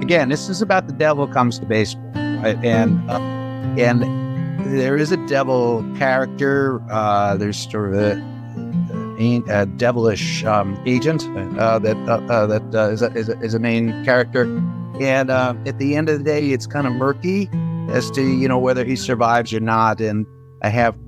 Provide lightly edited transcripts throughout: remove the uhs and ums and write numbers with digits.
Again, this is about the devil comes to baseball, right? And there is a devil character. There's sort of a devilish agent that is a main character. And at the end of the day, it's kind of murky as to whether he survives or not. And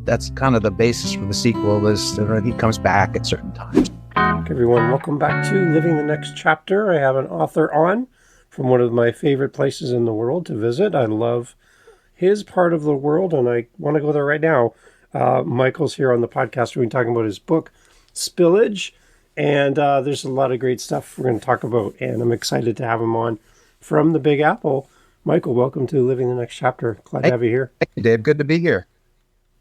that's kind of the basis for the sequel, is that he comes back at certain times. Okay, everyone, welcome back to Living the Next Chapter. I have an author on from one of my favorite places in the world to visit. I love his part of the world, and I want to go there right now. Michael's here on the podcast. We're talking about his book, Spillage, and there's a lot of great stuff we're going to talk about, and I'm excited to have him on from the Big Apple. Michael, welcome to Living the Next Chapter. Glad to have you here. Thank you, Dave. Good to be here.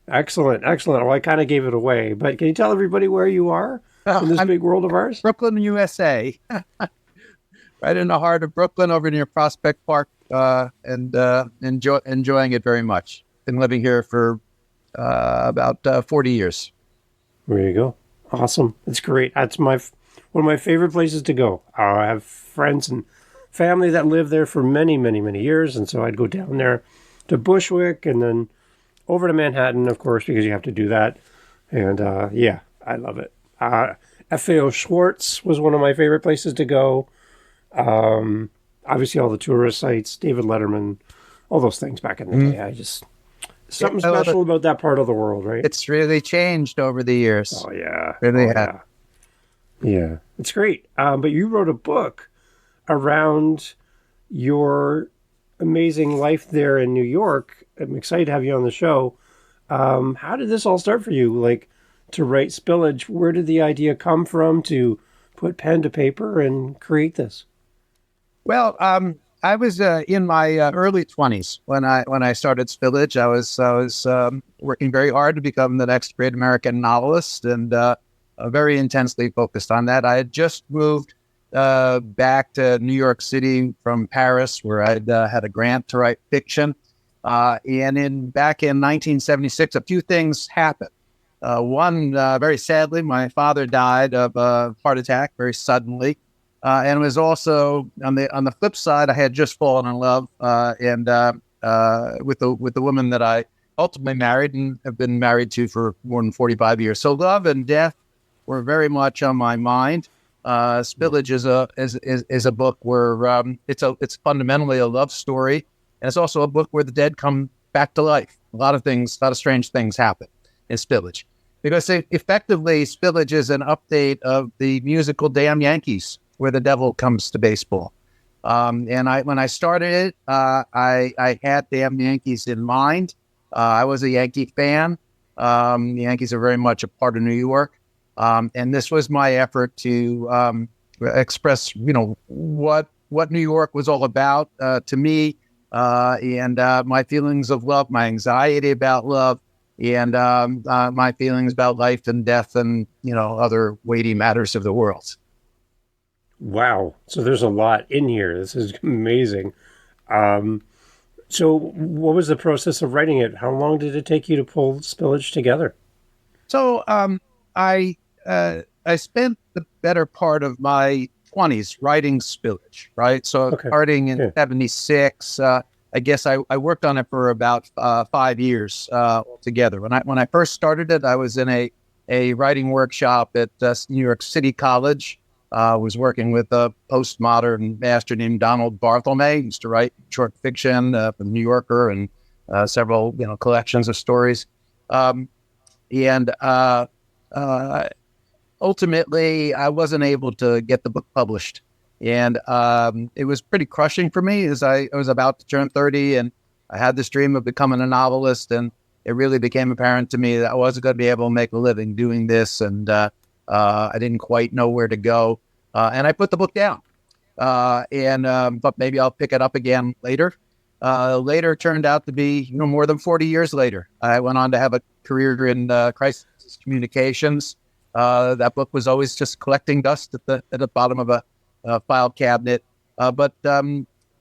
Excellent. Well, I kind of gave it away, but can you tell everybody where you are in this big world of ours? Brooklyn, USA. Right in the heart of Brooklyn, over near Prospect Park, and enjoying it very much. Been living here for about 40 years. There you go. Awesome. It's great. That's one of my favorite places to go. I have friends and family that live there for many, many, many years, and so I'd go down there to Bushwick and then over to Manhattan, of course, because you have to do that. And yeah, I love it. FAO Schwartz was one of my favorite places to go. Obviously all the tourist sites, David Letterman, all those things back in the day. Something special about that part of the world, right? It's really changed over the years. Oh yeah. Yeah. It's great. But you wrote a book around your amazing life there in New York. I'm excited to have you on the show. How did this all start for you? Like, to write Spillage, where did the idea come from to put pen to paper and create this? Well, I was in my early 20s when I started Spillage. I was working very hard to become the next great American novelist, and very intensely focused on that. I had just moved back to New York City from Paris, where I'd had a grant to write fiction. And back in 1976, a few things happened. One, very sadly, my father died of a heart attack very suddenly. And it was also on the flip side, I had just fallen in love with the woman that I ultimately married and have been married to for more than 45 years. So love and death were very much on my mind. Spillage is a book where it's fundamentally a love story, and it's also a book where the dead come back to life. A lot of strange things happen in Spillage, because effectively Spillage is an update of the musical Damn Yankees, where the devil comes to baseball. And when I started it, I had Damn Yankees in mind. I was a Yankee fan. The Yankees are very much a part of New York. And this was my effort to express, what New York was all about to me, and my feelings of love, my anxiety about love, and my feelings about life and death and, other weighty matters of the world. Wow. So there's a lot in here. This is amazing. So what was the process of writing it? How long did it take you to pull Spillage together? So I spent the better part of my 20s writing Spillage, right? So starting in 76, I guess I worked on it for about 5 years altogether. When I first started it, I was in a writing workshop at New York City College. Was working with a postmodern master named Donald Barthelme. He used to write short fiction for the New Yorker and several collections of stories. Ultimately, I wasn't able to get the book published. And it was pretty crushing for me, as I was about to turn 30, and I had this dream of becoming a novelist, and it really became apparent to me that I wasn't going to be able to make a living doing this, and I didn't quite know where to go. And I put the book down. But maybe I'll pick it up again later. Later turned out to be, more than 40 years later. I went on to have a career in crisis communications. That book was always just collecting dust at the bottom of a file cabinet. But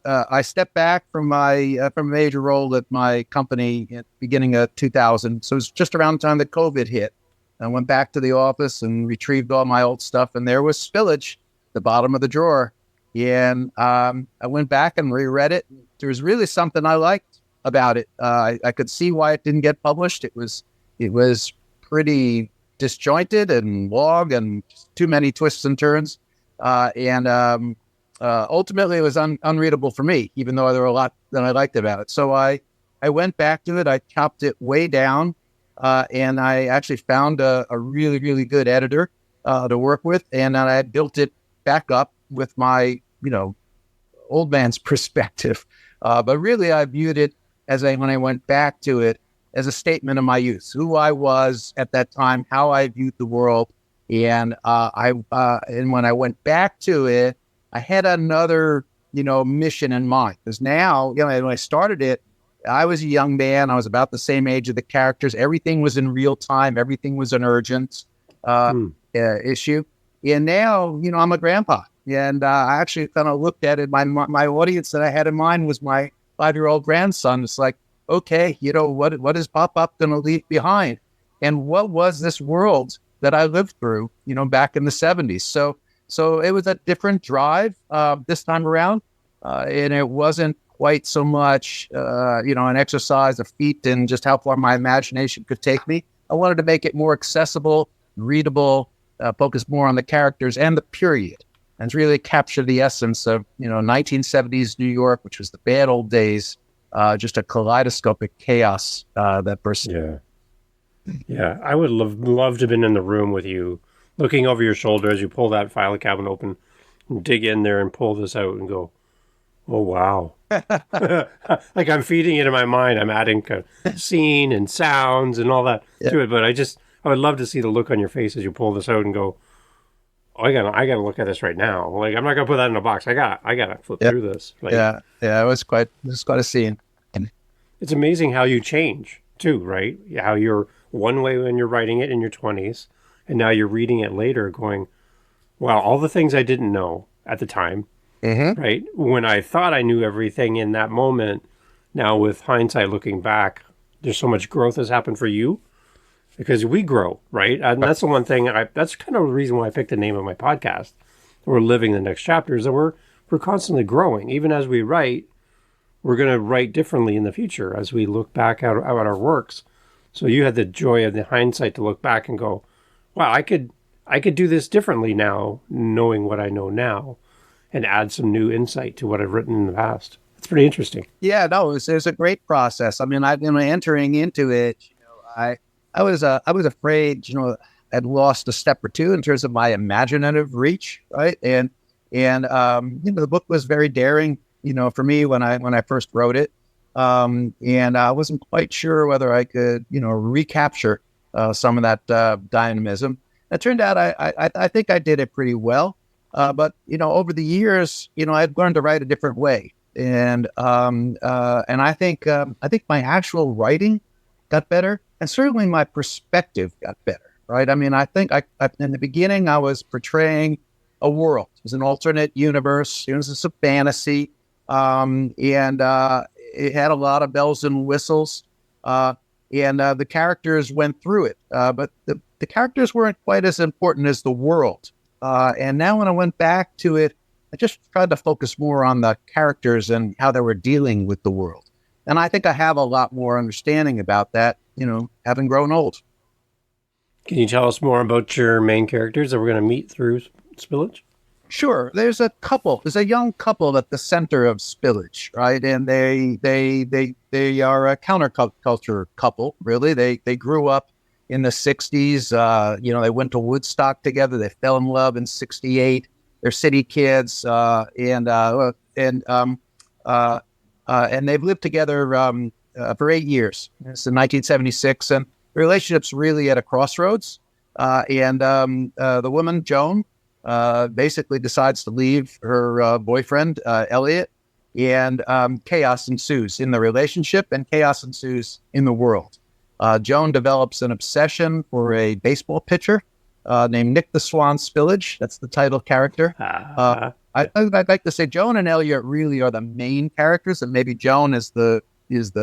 I stepped back from a major role at my company at the beginning of 2000. So it was just around the time that COVID hit. I went back to the office and retrieved all my old stuff, and there was Spillage, the bottom of the drawer. And I went back and reread it. There was really something I liked about it. I could see why it didn't get published. It was pretty disjointed and long and too many twists and turns. And ultimately, it was unreadable for me, even though there were a lot that I liked about it. So I went back to it. I chopped it way down, and I actually found a really, really good editor to work with, and I built it back up with my, old man's perspective. But really, I viewed it when I went back to it, as a statement of my youth, who I was at that time, how I viewed the world, and and when I went back to it, I had another, mission in mind. Because now, when I started it, I was a young man. I was about the same age of the characters. Everything was in real time. Everything was an urgent issue. And now, I'm a grandpa. And I actually kind of looked at it. My audience that I had in mind was my 5-year-old grandson. It's like, okay, what is Pop-Up going to leave behind? And what was this world that I lived through, back in the 70s? So it was a different drive this time around. And it wasn't quite so much, an exercise, a feat in just how far my imagination could take me. I wanted to make it more accessible, readable, focus more on the characters and the period, and really capture the essence of, 1970s New York, which was the bad old days, just a kaleidoscopic chaos that persisted. Yeah, I would love to have been in the room with you, looking over your shoulder as you pull that file cabinet open, and dig in there and pull this out and go, oh, wow. Like I'm feeding it in my mind. I'm adding scene and sounds and all that to it. But I would love to see the look on your face as you pull this out and go, oh, I gotta look at this right now. Like, I'm not gonna put that in a box. I gotta flip through this. Like, it was quite a scene. It's amazing how you change too, right? How you're one way when you're writing it in your 20s, and now you're reading it later going, wow, all the things I didn't know at the time, right? When I thought I knew everything in that moment, now with hindsight looking back, there's so much growth has happened for you because we grow, right? And that's the one thing, that's kind of the reason why I picked the name of my podcast. We're living the next chapter, is that we're constantly growing. Even as we write, we're going to write differently in the future as we look back at our works. So you had the joy of the hindsight to look back and go, wow, I could do this differently now, knowing what I know now, and add some new insight to what I've written in the past. It's pretty interesting. Yeah, no, it was a great process. I mean, entering into it, I was afraid, I'd lost a step or two in terms of my imaginative reach, right? And the book was very daring, for me when I first wrote it. And I wasn't quite sure whether I could, recapture some of that dynamism. It turned out I think I did it pretty well. But over the years, I'd learned to write a different way, and I think my actual writing got better, and certainly my perspective got better. Right? I mean, I think in the beginning I was portraying a world. It was an alternate universe. It was a fantasy, and it had a lot of bells and whistles, and the characters went through it. But the characters weren't quite as important as the world. And now when I went back to it, I just tried to focus more on the characters and how they were dealing with the world. And I think I have a lot more understanding about that, having grown old. Can you tell us more about your main characters that we're going to meet through Spillage? Sure. There's a couple. There's a young couple at the center of Spillage, right? And they are a counterculture couple, really. They grew up in the 60s. They went to Woodstock together. They fell in love in 68. They're city kids, and they've lived together for 8 years. It's in 1976, and the relationship's really at a crossroads. The woman, Joan, basically decides to leave her boyfriend, Eliot, and chaos ensues in the relationship, and chaos ensues in the world. Joan develops an obsession for a baseball pitcher named Nick the Swan Spillage. That's the title character. I'd like to say Joan and Eliot really are the main characters, and maybe Joan is the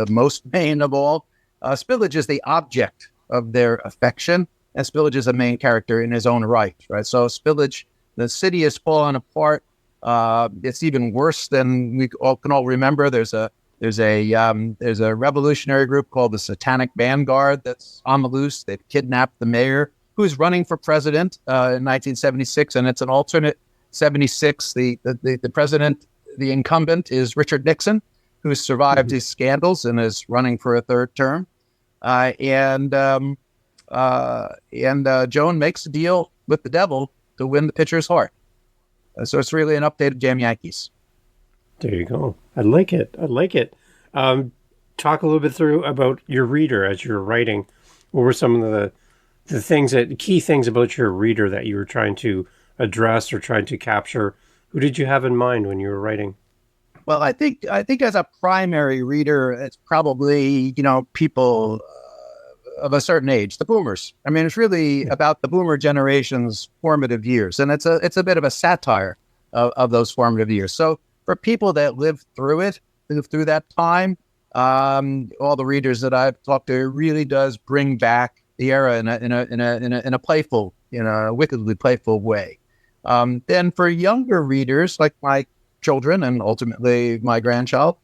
most main of all. Spillage is the object of their affection, and Spillage is a main character in his own right. So Spillage, the city is falling apart. It's even worse than we all can all remember. There's a revolutionary group called the Satanic Vanguard that's on the loose. They've kidnapped the mayor who's running for president in 1976, and it's an alternate 76. The president, the incumbent, is Richard Nixon, who survived his scandals and is running for a third term. And Joan makes a deal with the devil to win the pitcher's heart. So it's really an updated Damn Yankees. There you go. I like it. Talk a little bit through about your reader as you're writing. What were some of the key things about your reader that you were trying to address or trying to capture? Who did you have in mind when you were writing? Well, I think as a primary reader, it's probably, people of a certain age, the boomers. I mean, it's really about the boomer generation's formative years. And it's a bit of a satire of those formative years. So for people that lived through that time, all the readers that I've talked to, it really does bring back the era in a playful, a wickedly playful way. Then for younger readers like my children and ultimately my grandchild,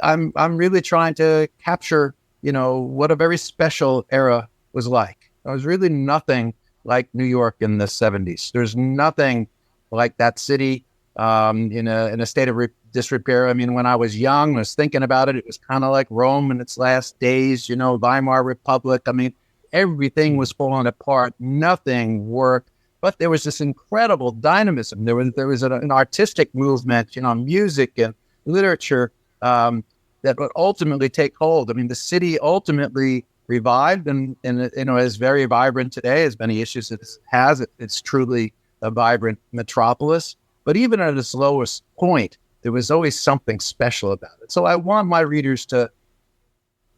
I'm really trying to capture, what a very special era was like. There was really nothing like New York in the 70s. There's nothing like that city in a state of disrepair. I mean, when I was young, I was thinking about it. It was kind of like Rome in its last days, Weimar Republic. I mean, everything was falling apart. Nothing worked. But there was this incredible dynamism. There was an artistic movement, music and literature that would ultimately take hold. I mean, the city ultimately revived and is very vibrant today. As many issues it has, it's truly a vibrant metropolis. But even at its lowest point, there was always something special about it. So I want my readers to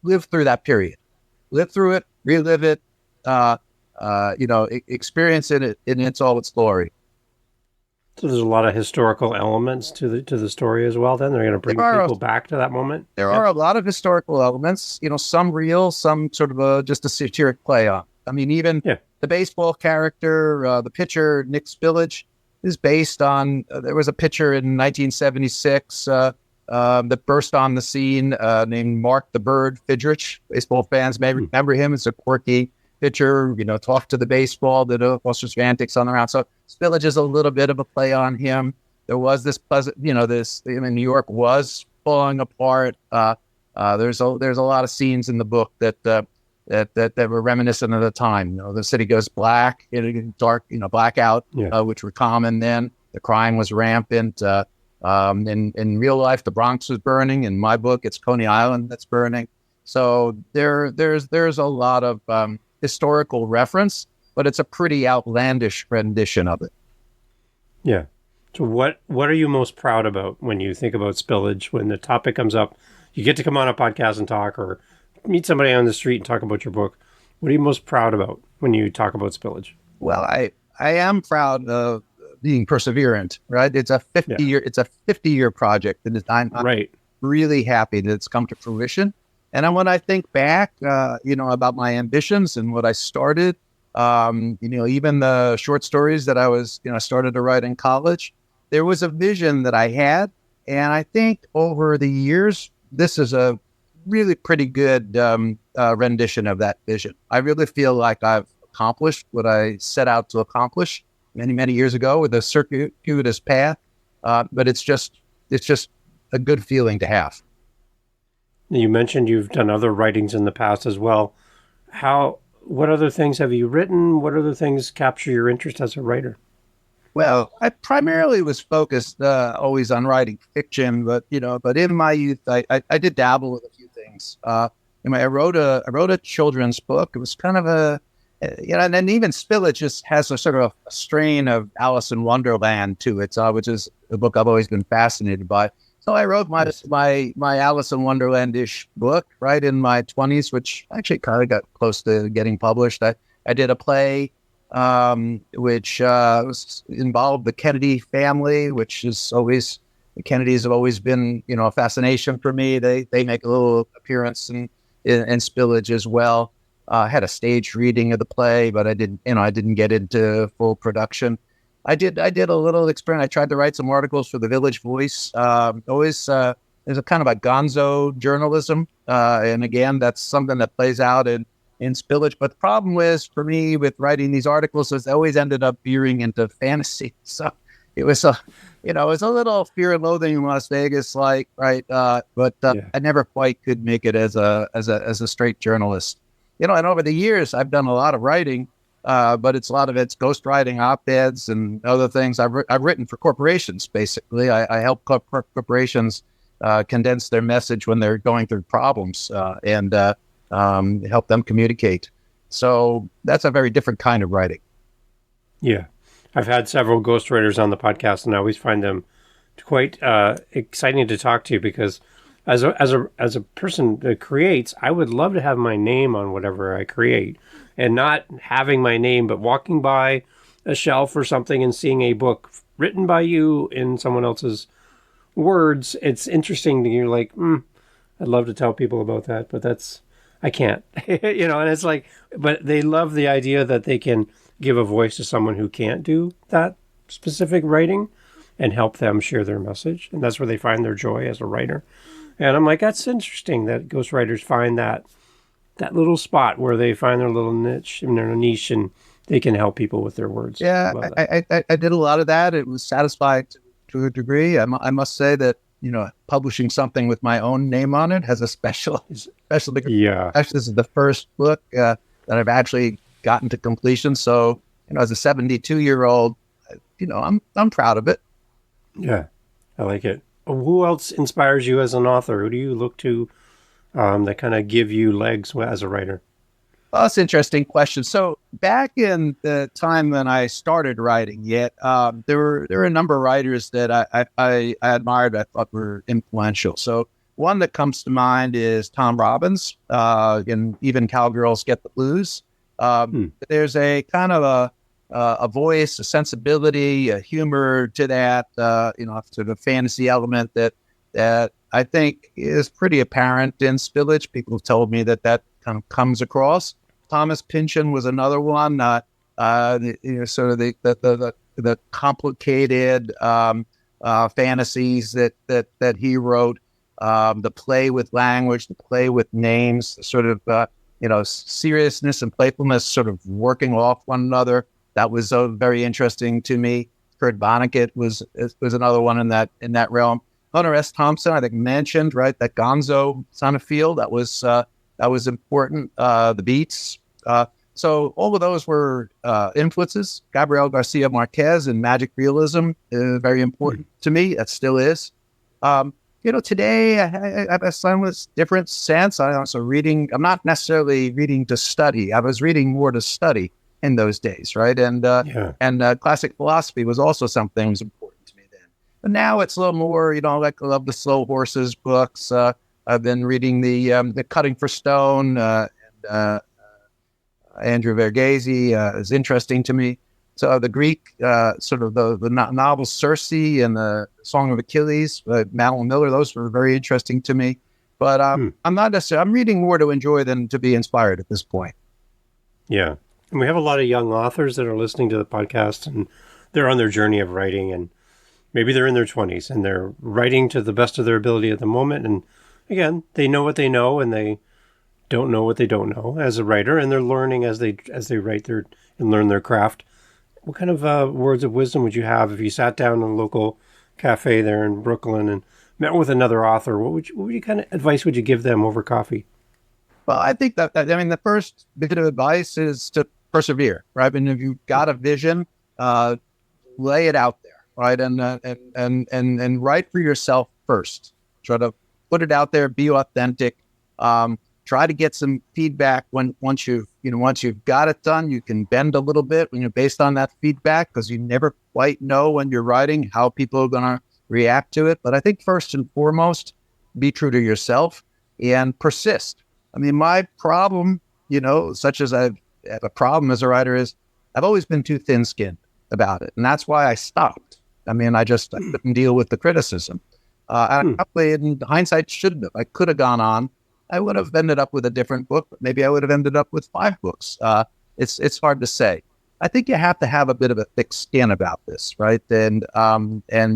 live through that period, live through it, relive it, experience it in all its glory. So there's a lot of historical elements to the story as well. Then they're going to bring people back to that moment. There are a lot of historical elements. Some real, some sort of just a satiric play on. I mean, even the baseball character, the pitcher Nick Spillage, is based on. There was a pitcher in 1976 that burst on the scene named Mark the Bird Fidrich. Baseball fans may remember him as a quirky pitcher, talked to the baseball, did all sorts of antics on the ground. So Spillage is a little bit of a play on him. There was this pleasant, New York was falling apart. There's a lot of scenes in the book that were reminiscent of the time. The city goes black, dark, blackout, which were common then. The crime was rampant. In real life, the Bronx was burning. In my book, it's Coney Island that's burning. So there's a lot of historical reference, but it's a pretty outlandish rendition of it. Yeah. So what are you most proud about when you think about Spillage? When the topic comes up, you get to come on a podcast and talk, or meet somebody on the street and talk about your book. What are you most proud about when you talk about Spillage? Well, I am proud of being perseverant, right? It's a 50-year project, and I'm really happy that it's come to fruition. And when I think back, about my ambitions and what I started, even the short stories that I started to write in college, there was a vision that I had. And I think over the years, this is a really pretty good rendition of that vision. I really feel like I've accomplished what I set out to accomplish many, many years ago with a circuitous path. But it's just a good feeling to have. You mentioned you've done other writings in the past as well. What other things have you written? What other things capture your interest as a writer? Well, I primarily was focused always on writing fiction, but in my youth, I did dabble with a few things. I wrote a children's book. It was kind of and even Spillage just has a sort of a strain of Alice in Wonderland to it, which is a book I've always been fascinated by. So I wrote my Alice in Wonderland-ish book right in my 20s, which actually kind of got close to getting published. I did a play which involved the Kennedy family, which is always, the Kennedys have always been, a fascination for me. They make a little appearance in Spillage as well. I had a stage reading of the play, but I didn't get into full production. I did a little experiment. I tried to write some articles for the Village Voice. There's a kind of a gonzo journalism. And again, that's something that plays out in Spillage. But the problem was for me with writing these articles is they always ended up veering into fantasy. So it was it was a little Fear and Loathing in Las Vegas, like, right. But I never quite could make it as a straight journalist. And over the years, I've done a lot of writing, but a lot of it's ghostwriting, op-eds, and other things. I've written for corporations, basically. I help corporations condense their message when they're going through problems and help them communicate. So that's a very different kind of writing. Yeah. I've had several ghostwriters on the podcast, and I always find them quite exciting to talk to, because as a person that creates, I would love to have my name on whatever I create, and not having my name, but walking by a shelf or something and seeing a book written by you in someone else's words. It's interesting. You're like, I'd love to tell people about that, but I can't, and it's like, but they love the idea that they can give a voice to someone who can't do that specific writing and help them share their message. And that's where they find their joy as a writer. And I'm like, that's interesting that ghostwriters find that little spot where they find their little niche and they can help people with their words. Yeah, I did a lot of that. It was satisfying to a degree. I must say that, publishing something with my own name on it has a special degree. Yeah. Actually, this is the first book that I've actually gotten to completion. So, as a 72-year-old, I'm proud of it. Yeah, I like it. Who else inspires you as an author? Who do you look to that kind of give you legs as a writer? Well, that's an interesting question. So back in the time when I started writing, there were a number of writers that I admired, I thought were influential. So one that comes to mind is Tom Robbins, and even Cowgirls Get the Blues. There's a kind of a voice, a sensibility, a humor to that, sort of fantasy element that I think is pretty apparent in Spillage. People have told me that kind of comes across. Thomas Pynchon was another one. Sort of the complicated fantasies that he wrote, the play with language, the play with names, sort of seriousness and playfulness, sort of working off one another. That was very interesting to me. Kurt Vonnegut was another one in that realm. Hunter S. Thompson, I think, mentioned, right, that Gonzo Son of Field, that was important. The Beats. So all of those were influences. Gabriel Garcia Marquez and magic realism is very important to me. That still is. Today I have a somewhat different sense. I'm also reading. I'm not necessarily reading to study. I was reading more to study in those days, right? And classic philosophy was also something that was important to me then. But now it's a little more, like I love the Slow Horses books. I've been reading the Cutting for Stone, and Andrew Verghese is interesting to me. So the Greek, sort of the novel Circe and the Song of Achilles, Madeline Miller, those were very interesting to me. But I'm not necessarily, I'm reading more to enjoy than to be inspired at this point. Yeah. And we have a lot of young authors that are listening to the podcast, and they're on their journey of writing, and maybe they're in their 20s and they're writing to the best of their ability at the moment. And again, they know what they know and they don't know what they don't know as a writer, and they're learning as they write and learn their craft. What kind of words of wisdom would you have if you sat down in a local cafe there in Brooklyn and met with another author? What kind of advice would you give them over coffee? Well, I think the first bit of advice is to persevere, right? I mean, if you've got a vision, lay it out there, right? And write for yourself first. Try to put it out there, be authentic. Try to get some feedback once you've got it done. You can bend a little bit based on that feedback, because you never quite know when you're writing how people are going to react to it. But I think first and foremost, be true to yourself and persist. I mean, my problem, such as I have a problem as a writer, is I've always been too thin-skinned about it. And that's why I stopped. I mean, I couldn't deal with the criticism. And probably in hindsight, shouldn't have. I could have gone on. I would have ended up with a different book, but maybe I would have ended up with 5 books. It's hard to say. I think you have to have a bit of a thick skin about this, right? And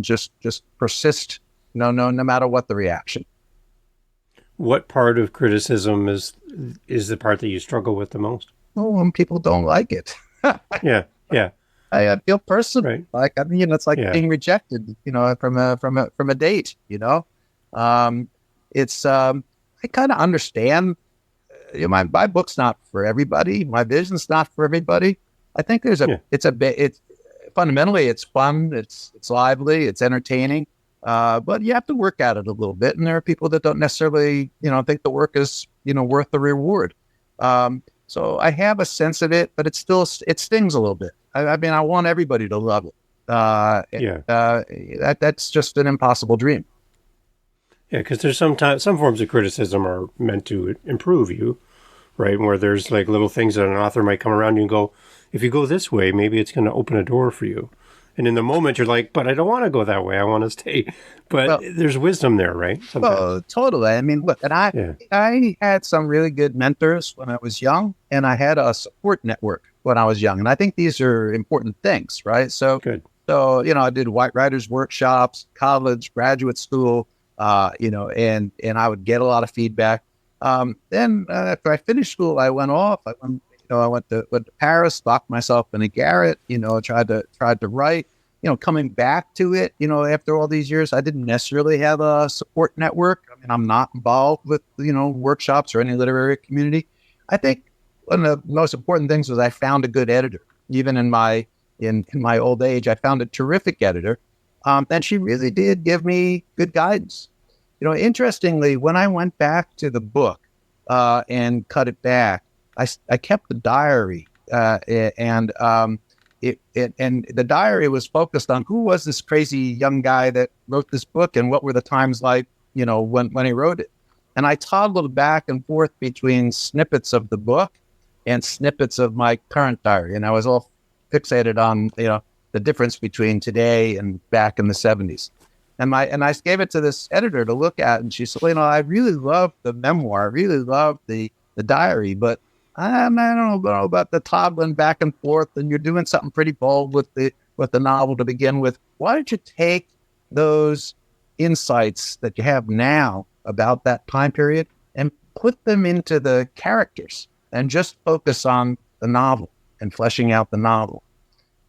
just persist, no matter what the reaction. What part of criticism is the part that you struggle with the most? Well, when people don't like it. Yeah. I feel personal. Right. Like, I mean, it's like being rejected, from a date, it's, I kind of understand, my book's not for everybody. My vision's not for everybody. I think it's fundamentally, it's fun. It's lively, it's entertaining. But you have to work at it a little bit. And there are people that don't necessarily, think the work is, worth the reward. So I have a sense of it, but it stings a little bit. I mean, I want everybody to love it. That's just an impossible dream. Yeah, because there's some forms of criticism are meant to improve you, right? Where there's like little things that an author might come around you and go, if you go this way, maybe it's going to open a door for you. And in the moment, you're like, but I don't want to go that way. I want to stay. But there's wisdom there, right? Sometimes. Oh, totally. I mean, look, and I had some really good mentors when I was young, and I had a support network when I was young. And I think these are important things, right? So, good. So, I did white writers workshops, college, graduate school, and I would get a lot of feedback. Then after I finished school, I went off. I went to Paris, locked myself in a garret, tried to write, coming back to it, after all these years, I didn't necessarily have a support network. I mean, I'm not involved with, workshops or any literary community. I think one of the most important things was I found a good editor. Even in my old age, I found a terrific editor. And she really did give me good guidance. Interestingly, when I went back to the book and cut it back, I kept the diary, and the diary was focused on who was this crazy young guy that wrote this book and what were the times like, when he wrote it. And I toggled back and forth between snippets of the book and snippets of my current diary. And I was all fixated on, the difference between today and back in the 70s. And I gave it to this editor to look at, and she said, I really love the memoir. I really love the diary, but I don't know about the toggling back and forth, and you're doing something pretty bold with the novel to begin with. Why don't you take those insights that you have now about that time period and put them into the characters and just focus on the novel and fleshing out the novel?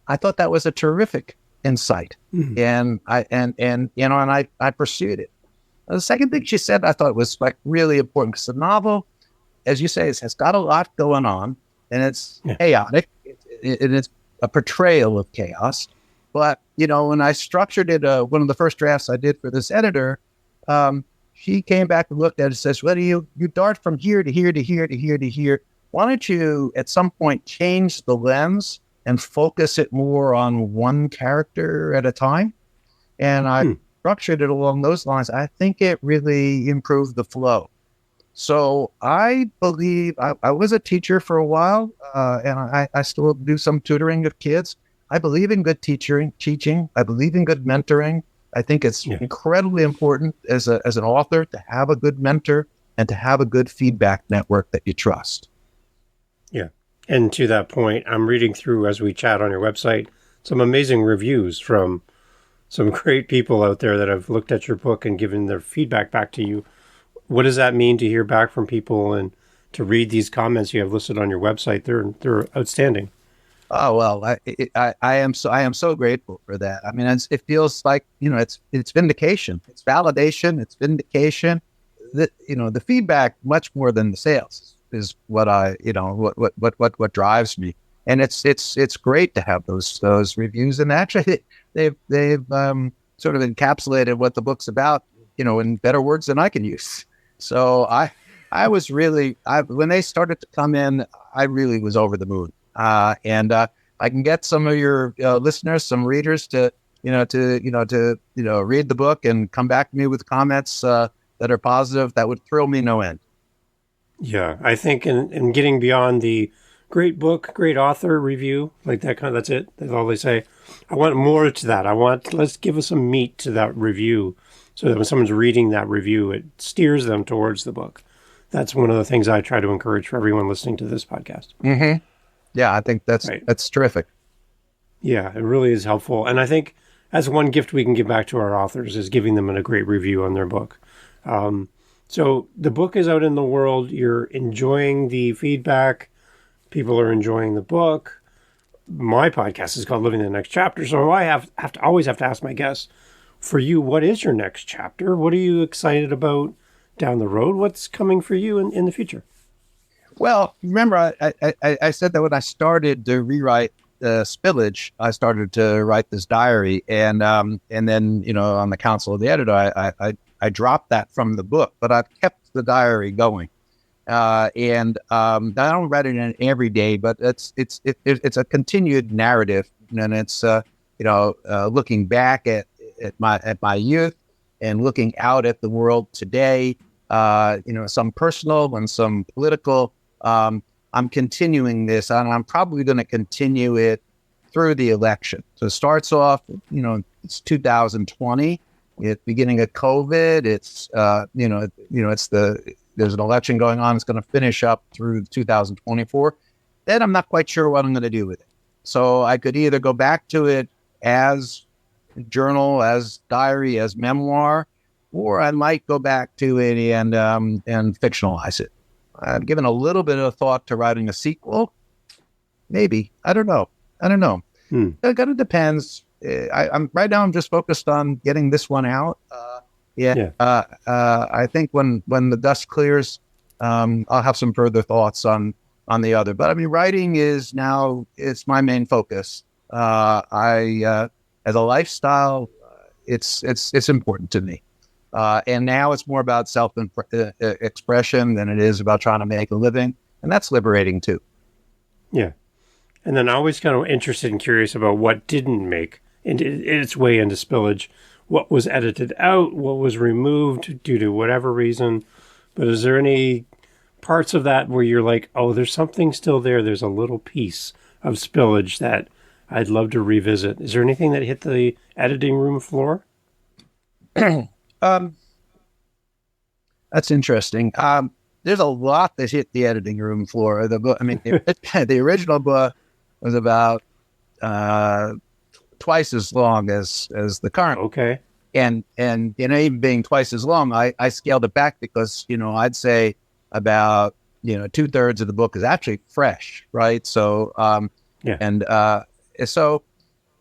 I thought that was a terrific insight, and I pursued it. The second thing she said I thought was like really important, because the novel, as you say, has got a lot going on, and it's chaotic. It's a portrayal of chaos. But, when I structured it, one of the first drafts I did for this editor, she came back and looked at it and says, well, you dart from here to here to here to here to here. Why don't you at some point change the lens and focus it more on one character at a time? And I structured it along those lines. I think it really improved the flow. So I believe I was a teacher for a while, and I still do some tutoring of kids. I believe in good teaching. I believe in good mentoring. I think it's incredibly important as an author to have a good mentor and to have a good feedback network that you trust. Yeah. And to that point, I'm reading through, as we chat on your website, some amazing reviews from some great people out there that have looked at your book and given their feedback back to you. What does that mean to hear back from people and to read these comments you have listed on your website? They're outstanding. Oh, well, I am so grateful for that. I mean, it feels like, it's vindication, it's validation, it's vindication. The feedback, much more than the sales, is what what drives me. And it's great to have those reviews. And actually, they've sort of encapsulated what the book's about, in better words than I can use. So I was really, when they started to come in, I really was over the moon. And I can get some of your listeners, some readers to read the book and come back to me with comments that are positive. That would thrill me no end. Yeah, I think in getting beyond the great book, great author review, like that's it. That's all they say. I want more to that. Let's give us some meat to that review, so that when someone's reading that review, it steers them towards the book. That's one of the things I try to encourage for everyone listening to this podcast. Mm-hmm. Yeah, I think Right. that's terrific. Yeah, it really is helpful. And I think that's one gift we can give back to our authors is giving them a great review on their book. So the book is out in the world. You're enjoying the feedback. People are enjoying the book. My podcast is called Living the Next Chapter. So I have to always have to ask my guests, for you, what is your next chapter? What are you excited about down the road? What's coming for you in the future? Well, remember, I said that when I started to rewrite Spillage, I started to write this diary, and then on the council of the editor, I dropped that from the book, but I've kept the diary going, and I don't write it in every day, but it's a continued narrative, and it's looking back at my youth and looking out at the world today, some personal and some political. I'm continuing this, and I'm probably going to continue it through the election. So it starts off, it's 2020, it's beginning of COVID. It's there's an election going on. It's going to finish up through 2024. Then I'm not quite sure what I'm going to do with it. So I could either go back to it as journal, as diary, as memoir, or I might go back to it and fictionalize it. I've given a little bit of thought to writing a sequel. Maybe. I don't know. It kind of depends. I'm right now. I'm just focused on getting this one out. I think when the dust clears, I'll have some further thoughts on the other. But I mean, writing is now it's my main focus. As a lifestyle, it's important to me. And now it's more about self-expression than it is about trying to make a living. And that's liberating too. Yeah. And then I always kind of interested and curious about what didn't make its way into Spillage, what was edited out, what was removed due to whatever reason. But is there any parts of that where you're like, oh, there's something still there. There's a little piece of Spillage that I'd love to revisit. Is there anything that hit the editing room floor? That's interesting. There's a lot that hit the editing room floor. The book, I mean, the original book was about twice as long as the current. Okay. And even being twice as long, I scaled it back because I'd say about 2/3 of the book is actually fresh, right? So so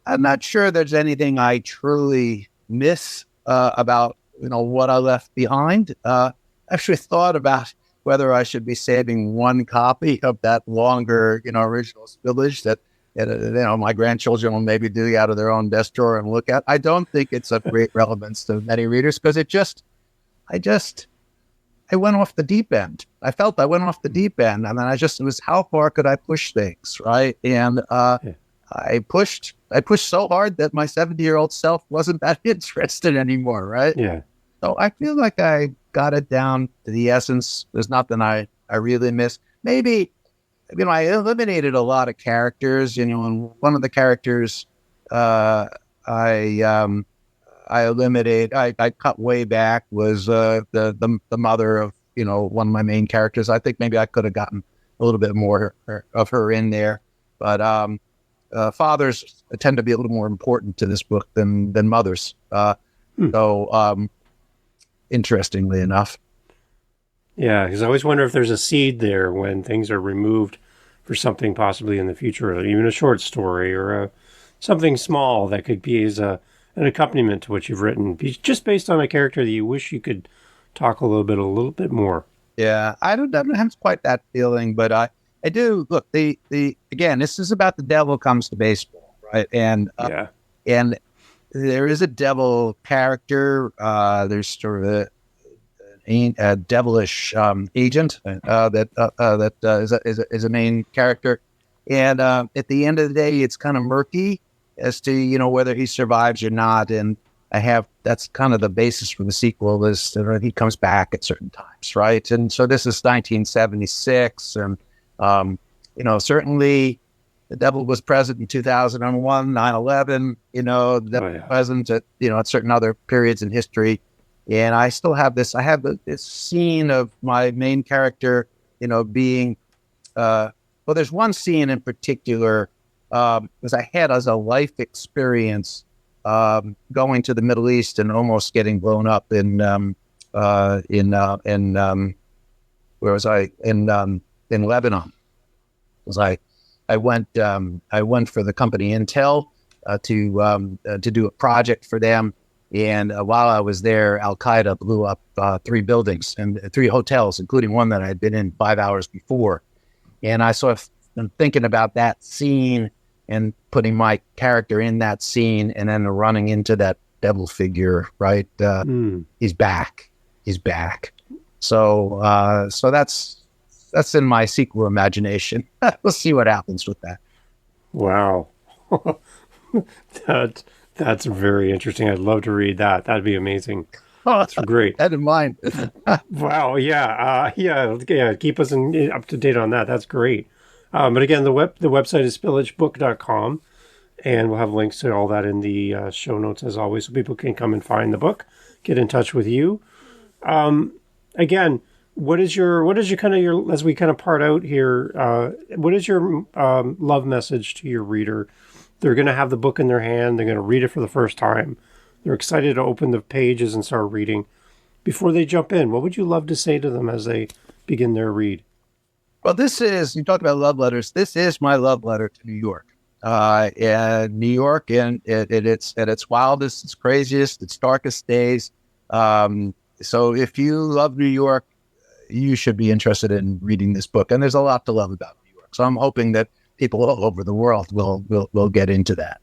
I'm not sure there's anything I truly miss about what I left behind. I actually thought about whether I should be saving one copy of that longer, original Spillage that my grandchildren will maybe dig out of their own desk drawer and look at. I don't think it's of great relevance to many readers because I went off the deep end. I felt I went off the deep end, and then it was how far could I push things, right? And I pushed so hard that my 70-year-old self wasn't that interested anymore, right? Yeah. So I feel like I got it down to the essence. There's nothing I really miss. Maybe, I eliminated a lot of characters, and one of the characters I cut way back was the mother of, one of my main characters. I think maybe I could have gotten a little bit more of her in there. But fathers tend to be a little more important to this book than mothers. So interestingly enough. Yeah, because I always wonder if there's a seed there when things are removed for something possibly in the future, or even a short story or something small that could be as an accompaniment to what you've written, just based on a character that you wish you could talk a little bit more. Yeah, I don't have quite that feeling, but I do. Look, again, this is about the devil comes to baseball, right? And and there is a devil character. There's sort of a devilish agent that is a main character, and at the end of the day, it's kind of murky as to whether he survives or not. And that's kind of the basis for the sequel is that he comes back at certain times, right? And so this is 1976, and certainly. The devil was present in 2001, 9/11, the devil was present at, at certain other periods in history. And I still have this scene of my main character, being Well, there's one scene in particular, because I had as a life experience going to the Middle East and almost getting blown up in where was I? In Lebanon. I went for the company Intel to do a project for them. And while I was there, Al Qaeda blew up 3 buildings and 3 hotels, including one that I had been in 5 hours before. And I sort of am thinking about that scene and putting my character in that scene, and then running into that devil figure. Right? He's back. So that's in my sequel imagination. We'll see what happens with that. Wow. That's very interesting. I'd love to read that. That'd be amazing. That's great. That in mind. Wow. Yeah. Yeah. Keep us up to date on that. That's great. But again, the website is spillagebook.com, and we'll have links to all that in the show notes as always, so people can come and find the book, get in touch with you. Again, what is your kind of as we kind of part out here, what is your love message to your reader? They're going to have the book in their hand. They're going to read it for the first time. They're excited to open the pages and start reading. Before they jump in, what would you love to say to them as they begin their read? Well, you talked about love letters. This is my love letter to New York. And New York, and it's at its wildest, its craziest, its darkest days. So if you love New York, you should be interested in reading this book. And there's a lot to love about New York. So I'm hoping that people all over the world will get into that.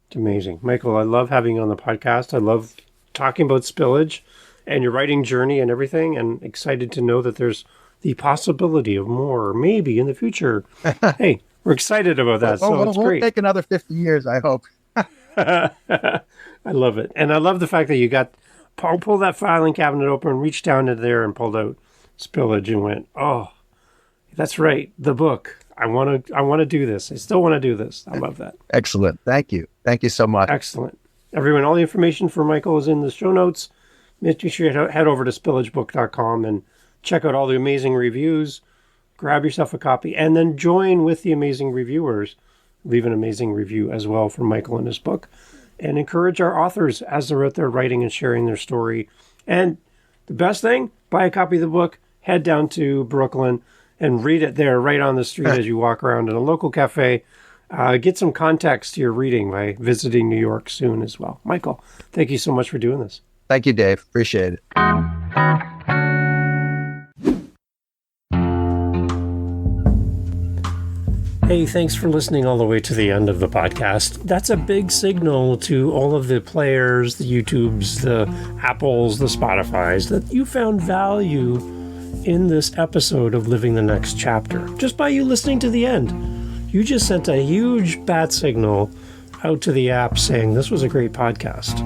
It's amazing. Michael, I love having you on the podcast. I love talking about Spillage and your writing journey and everything, and excited to know that there's the possibility of more, maybe in the future. Hey, we're excited about that. It's great. It'll take another 50 years, I hope. I love it. And I love the fact that you got pulled that filing cabinet open, reached down into there and pulled out Spillage and went, oh, that's right, the book. I want to do this. I still want to do this. I love that. Excellent. Thank you. Thank you so much. Excellent. Everyone, all the information for Michael is in the show notes. Make sure you head over to spillagebook.com and check out all the amazing reviews. Grab yourself a copy and then join with the amazing reviewers. Leave an amazing review as well for Michael and his book. And encourage our authors as they're out there writing and sharing their story. And the best thing, buy a copy of the book, head down to Brooklyn, and read it there right on the street as you walk around in a local cafe. Get some context to your reading by visiting New York soon as well. Michael, thank you so much for doing this. Thank you, Dave. Appreciate it. Hey, thanks for listening all the way to the end of the podcast. That's a big signal to all of the players, the YouTubes, the Apples, the Spotifys, that you found value in this episode of Living the Next Chapter. Just by you listening to the end, you just sent a huge bat signal out to the app saying this was a great podcast,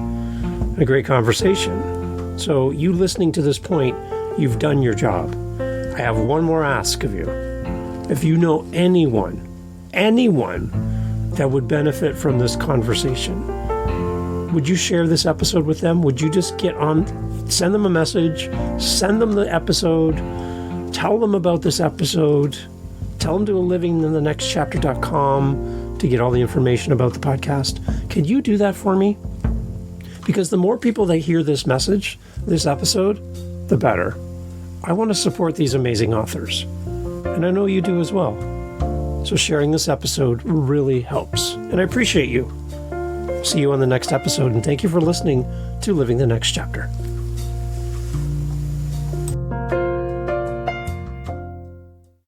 a great conversation. So you listening to this point, you've done your job. I have one more ask of you. If you know anyone that would benefit from this conversation, would you share this episode with them? Would you just get on, send them a message, send them the episode, tell them about this episode, tell them to go livinginthenextchapter.com to get all the information about the podcast. Can you do that for me? Because the more people that hear this message, this episode, the better. I want to support these amazing authors. And I know you do as well. So sharing this episode really helps. And I appreciate you. See you on the next episode, and thank you for listening to Living the Next Chapter.